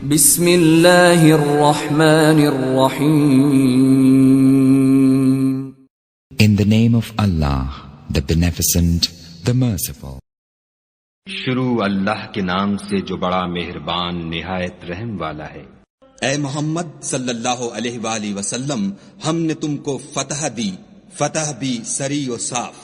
بسم اللہ الرحمن الرحیم. In the name of Allah, the Beneficent, the Merciful. شروع اللہ کے نام سے جو بڑا مہربان نہایت رحم والا ہے۔ اے محمد صلی اللہ علیہ وآلہ وسلم، ہم نے تم کو فتح دی، فتح بھی سری و صاف،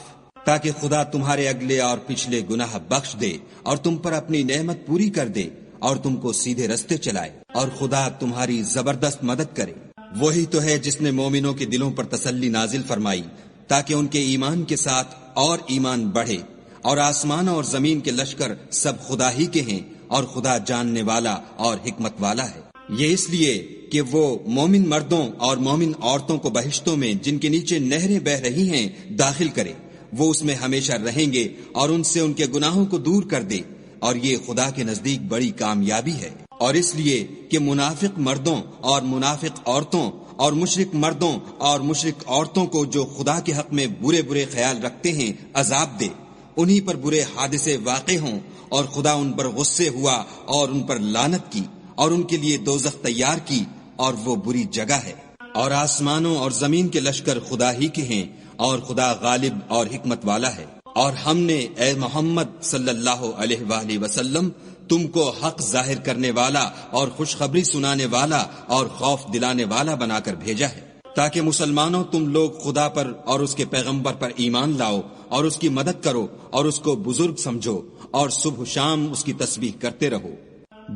تاکہ خدا تمہارے اگلے اور پچھلے گناہ بخش دے اور تم پر اپنی نعمت پوری کر دے اور تم کو سیدھے رستے چلائے، اور خدا تمہاری زبردست مدد کرے۔ وہی تو ہے جس نے مومنوں کے دلوں پر تسلی نازل فرمائی تاکہ ان کے ایمان کے ساتھ اور ایمان بڑھے، اور آسمان اور زمین کے لشکر سب خدا ہی کے ہیں، اور خدا جاننے والا اور حکمت والا ہے۔ یہ اس لیے کہ وہ مومن مردوں اور مومن عورتوں کو بہشتوں میں جن کے نیچے نہریں بہ رہی ہیں داخل کرے، وہ اس میں ہمیشہ رہیں گے اور ان سے ان کے گناہوں کو دور کر دے، اور یہ خدا کے نزدیک بڑی کامیابی ہے۔ اور اس لیے کہ منافق مردوں اور منافق عورتوں اور مشرک مردوں اور مشرک عورتوں کو جو خدا کے حق میں برے برے خیال رکھتے ہیں عذاب دے، انہی پر برے حادثے واقع ہوں اور خدا ان پر غصے ہوا اور ان پر لعنت کی اور ان کے لیے دوزخ تیار کی، اور وہ بری جگہ ہے۔ اور آسمانوں اور زمین کے لشکر خدا ہی کے ہیں، اور خدا غالب اور حکمت والا ہے۔ اور ہم نے اے محمد صلی اللہ علیہ وآلہ وسلم تم کو حق ظاہر کرنے والا اور خوشخبری سنانے والا اور خوف دلانے والا بنا کر بھیجا ہے، تاکہ مسلمانوں تم لوگ خدا پر اور اس کے پیغمبر پر ایمان لاؤ اور اس کی مدد کرو اور اس کو بزرگ سمجھو اور صبح شام اس کی تسبیح کرتے رہو۔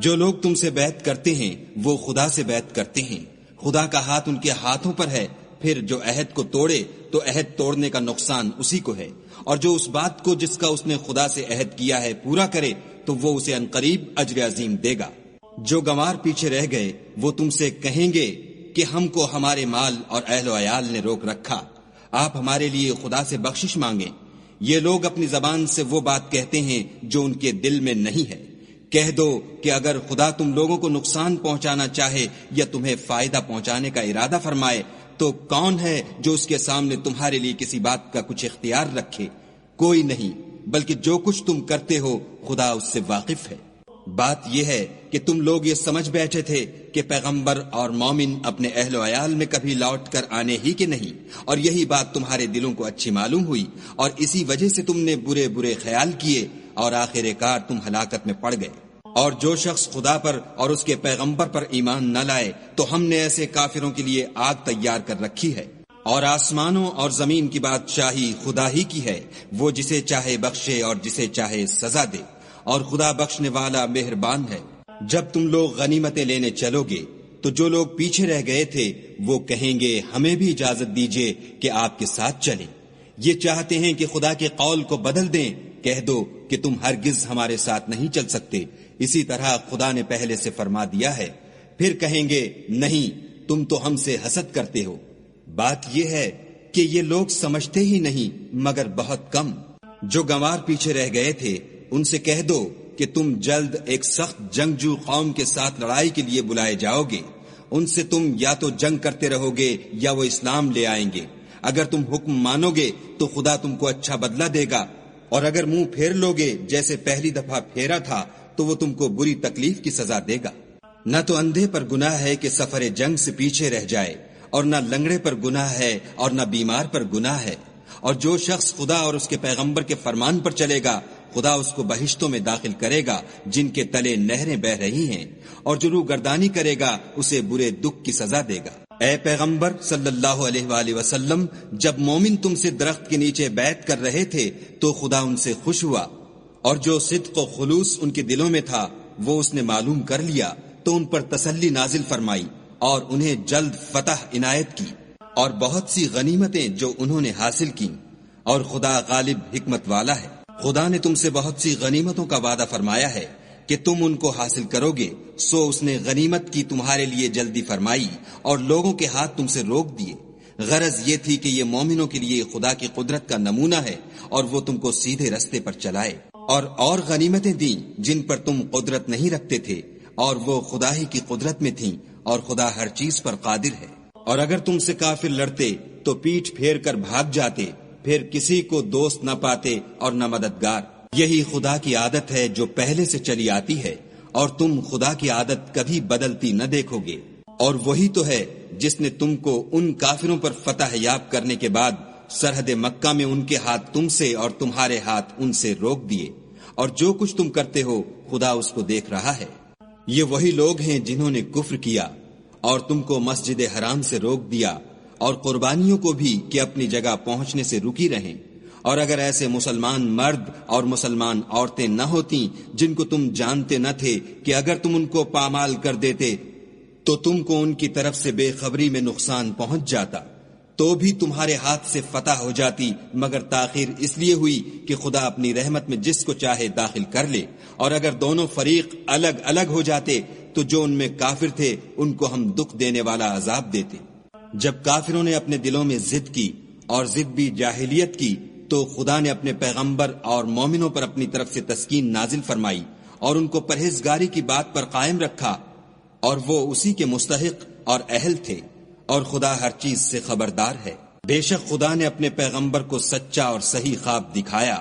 جو لوگ تم سے بیعت کرتے ہیں وہ خدا سے بیعت کرتے ہیں، خدا کا ہاتھ ان کے ہاتھوں پر ہے۔ پھر جو عہد کو توڑے تو عہد توڑنے کا نقصان اسی کو ہے، اور جو اس بات کو جس کا اس نے خدا سے عہد کیا ہے پورا کرے تو وہ اسے عنقریب اجر عظیم دے گا۔ جو گنوار پیچھے رہ گئے وہ تم سے کہیں گے کہ ہم کو ہمارے مال اور اہل و عیال نے روک رکھا، آپ ہمارے لیے خدا سے بخشش مانگیں۔ یہ لوگ اپنی زبان سے وہ بات کہتے ہیں جو ان کے دل میں نہیں ہے۔ کہہ دو کہ اگر خدا تم لوگوں کو نقصان پہنچانا چاہے یا تمہیں فائدہ پہنچانے کا ارادہ فرمائے تو کون ہے جو اس کے سامنے تمہارے لیے کسی بات کا کچھ اختیار رکھے؟ کوئی نہیں، بلکہ جو کچھ تم کرتے ہو خدا اس سے واقف ہے۔ بات یہ ہے کہ تم لوگ یہ سمجھ بیٹھے تھے کہ پیغمبر اور مومن اپنے اہل و عیال میں کبھی لوٹ کر آنے ہی کے نہیں، اور یہی بات تمہارے دلوں کو اچھی معلوم ہوئی اور اسی وجہ سے تم نے برے برے خیال کیے اور آخر کار تم ہلاکت میں پڑ گئے۔ اور جو شخص خدا پر اور اس کے پیغمبر پر ایمان نہ لائے تو ہم نے ایسے کافروں کے لیے آگ تیار کر رکھی ہے۔ اور آسمانوں اور زمین کی بادشاہی خدا ہی کی ہے، وہ جسے چاہے بخشے اور جسے چاہے سزا دے، اور خدا بخشنے والا مہربان ہے۔ جب تم لوگ غنیمتیں لینے چلو گے تو جو لوگ پیچھے رہ گئے تھے وہ کہیں گے ہمیں بھی اجازت دیجیے کہ آپ کے ساتھ چلیں۔ یہ چاہتے ہیں کہ خدا کے قول کو بدل دیں، کہہ دو کہ تم ہرگز ہمارے ساتھ نہیں چل سکتے، اسی طرح خدا نے پہلے سے فرما دیا ہے۔ پھر کہیں گے نہیں، تم تو ہم سے حسد کرتے ہو۔ بات یہ ہے کہ یہ لوگ سمجھتے ہی نہیں مگر بہت کم۔ جو گنوار پیچھے رہ گئے تھے ان سے کہہ دو کہ تم جلد ایک سخت جنگجو قوم کے ساتھ لڑائی کے لیے بلائے جاؤ گے، ان سے تم یا تو جنگ کرتے رہو گے یا وہ اسلام لے آئیں گے۔ اگر تم حکم مانو گے تو خدا تم کو اچھا بدلہ دے گا، اور اگر منہ پھیر لو گے جیسے پہلی دفعہ پھیرا تھا تو وہ تم کو بری تکلیف کی سزا دے گا۔ نہ تو اندھے پر گناہ ہے کہ سفر جنگ سے پیچھے رہ جائے، اور نہ لنگڑے پر گناہ ہے اور نہ بیمار پر گناہ ہے۔ اور جو شخص خدا اور اس کے پیغمبر کے فرمان پر چلے گا خدا اس کو بہشتوں میں داخل کرے گا جن کے تلے نہریں بہ رہی ہیں، اور جو روگردانی کرے گا اسے برے دکھ کی سزا دے گا۔ اے پیغمبر صلی اللہ علیہ وآلہ وسلم، جب مومن تم سے درخت کے نیچے بیعت کر رہے تھے تو خدا ان سے خوش ہوا، اور جو صدق و خلوص ان کے دلوں میں تھا وہ اس نے معلوم کر لیا تو ان پر تسلی نازل فرمائی اور انہیں جلد فتح عنایت کی اور بہت سی غنیمتیں جو انہوں نے حاصل کی، اور خدا غالب حکمت والا ہے۔ خدا نے تم سے بہت سی غنیمتوں کا وعدہ فرمایا ہے کہ تم ان کو حاصل کرو گے، سو اس نے غنیمت کی تمہارے لیے جلدی فرمائی اور لوگوں کے ہاتھ تم سے روک دیے۔ غرض یہ تھی کہ یہ مومنوں کے لیے خدا کی قدرت کا نمونہ ہے اور وہ تم کو سیدھے رستے پر چلائے، اور غنیمتیں دیں جن پر تم قدرت نہیں رکھتے تھے، اور وہ خدا ہی کی قدرت میں تھیں، اور خدا ہر چیز پر قادر ہے۔ اور اگر تم سے کافر لڑتے تو پیٹھ پھیر کر بھاگ جاتے، پھر کسی کو دوست نہ پاتے اور نہ مددگار۔ یہی خدا کی عادت ہے جو پہلے سے چلی آتی ہے، اور تم خدا کی عادت کبھی بدلتی نہ دیکھو گے۔ اور وہی تو ہے جس نے تم کو ان کافروں پر فتح یاب کرنے کے بعد سرحد مکہ میں ان کے ہاتھ تم سے اور تمہارے ہاتھ ان سے روک دیے، اور جو کچھ تم کرتے ہو خدا اس کو دیکھ رہا ہے۔ یہ وہی لوگ ہیں جنہوں نے کفر کیا اور تم کو مسجد حرام سے روک دیا، اور قربانیوں کو بھی کہ اپنی جگہ پہنچنے سے رکی رہیں۔ اور اگر ایسے مسلمان مرد اور مسلمان عورتیں نہ ہوتیں جن کو تم جانتے نہ تھے کہ اگر تم ان کو پامال کر دیتے تو تم کو ان کی طرف سے بے خبری میں نقصان پہنچ جاتا، تو بھی تمہارے ہاتھ سے فتح ہو جاتی، مگر تاخیر اس لیے ہوئی کہ خدا اپنی رحمت میں جس کو چاہے داخل کر لے۔ اور اگر دونوں فریق الگ الگ ہو جاتے تو جو ان میں کافر تھے ان کو ہم دکھ دینے والا عذاب دیتے۔ جب کافروں نے اپنے دلوں میں ضد کی اور ضد بھی جاہلیت کی تو خدا نے اپنے پیغمبر اور مومنوں پر اپنی طرف سے تسکین نازل فرمائی اور ان کو پرہیزگاری کی بات پر قائم رکھا، اور وہ اسی کے مستحق اور اہل تھے، اور خدا ہر چیز سے خبردار ہے۔ بے شک خدا نے اپنے پیغمبر کو سچا اور صحیح خواب دکھایا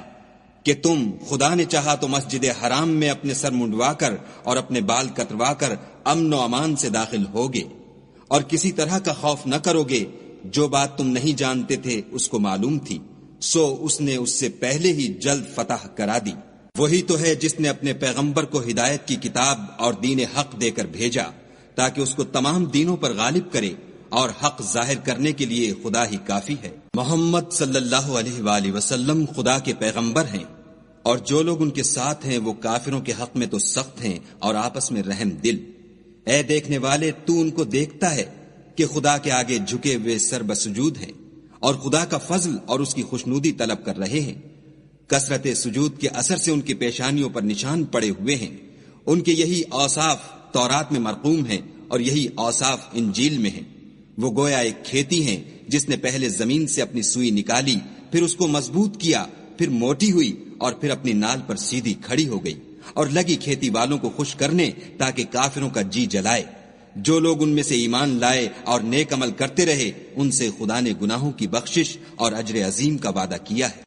کہ تم خدا نے چاہا تو مسجد حرام میں اپنے سر منڈوا کر اور اپنے بال کتروا کر امن و امان سے داخل ہوگے، اور کسی طرح کا خوف نہ کرو گے۔ جو بات تم نہیں جانتے تھے اس کو معلوم تھی، سو اس نے اس سے پہلے ہی جلد فتح کرا دی۔ وہی تو ہے جس نے اپنے پیغمبر کو ہدایت کی کتاب اور دین حق دے کر بھیجا تاکہ اس کو تمام دینوں پر غالب کرے، اور حق ظاہر کرنے کے لیے خدا ہی کافی ہے۔ محمد صلی اللہ علیہ وآلہ وسلم خدا کے پیغمبر ہیں، اور جو لوگ ان کے ساتھ ہیں وہ کافروں کے حق میں تو سخت ہیں اور آپس میں رحم دل۔ اے دیکھنے والے، تو ان کو دیکھتا ہے کہ خدا کے آگے جھکے ہوئے سر بسجود ہیں اور خدا کا فضل اور اس کی خوشنودی طلب کر رہے ہیں۔ کثرت سجود کے اثر سے ان کی پیشانیوں پر نشان پڑے ہوئے ہیں۔ ان کے یہی اوصاف تورات میں مرقوم ہیں اور یہی اوصاف انجیل میں ہیں۔ وہ گویا ایک کھیتی ہیں جس نے پہلے زمین سے اپنی سوئی نکالی، پھر اس کو مضبوط کیا، پھر موٹی ہوئی اور پھر اپنی نال پر سیدھی کھڑی ہو گئی، اور لگی کھیتی والوں کو خوش کرنے تاکہ کافروں کا جی جلائے۔ جو لوگ ان میں سے ایمان لائے اور نیک عمل کرتے رہے ان سے خدا نے گناہوں کی بخشش اور اجر عظیم کا وعدہ کیا ہے۔